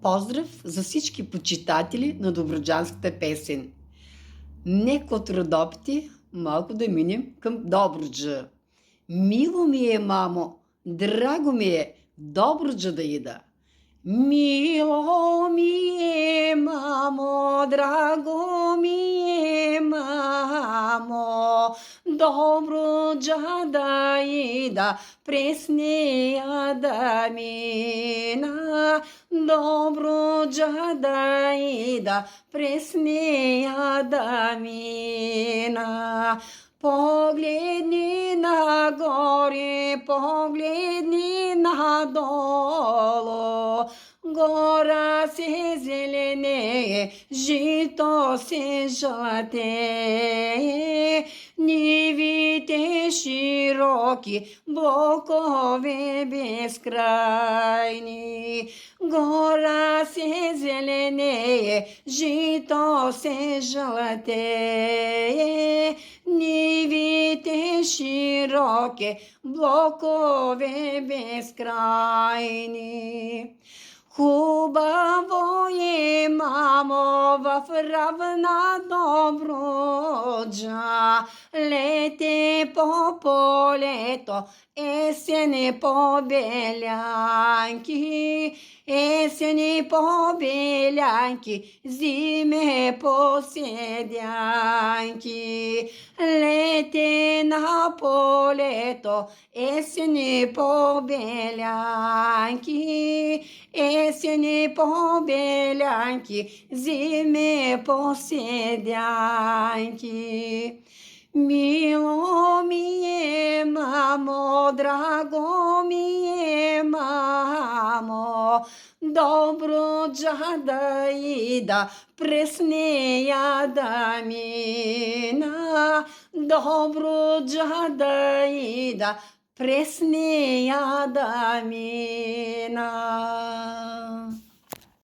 Поздрав за всички почитатели на добруджанската песен. Нека от Родопите малко да минем към Добруджа. Мило ми е, мамо, драго ми е Добруджа да ида. Мило ми е, мамо, драго ми е, мамо, Добруджа да ида, през нея да мина. Добруджа да ида, през нея да мина. Погледни нагоре, погледни надолу, гора се зеленее, жито се жълтее, нивите широки, блокове безкрайни. Гора се зеленее, жито се жълтее, нивите широки, блокове безкрайни. Хубаво е, мамо, в равна Добруджа, лете по полето, есени по белянки, есени по белянки, зиме по седянки. Лете на полето, есени по белянки, есени по белянки, зиме по седянки. Мило ми е, мамо, драго ми е, мамо, Добруджа да ида, през нея да мина. Добруджа да ида, през нея да мина.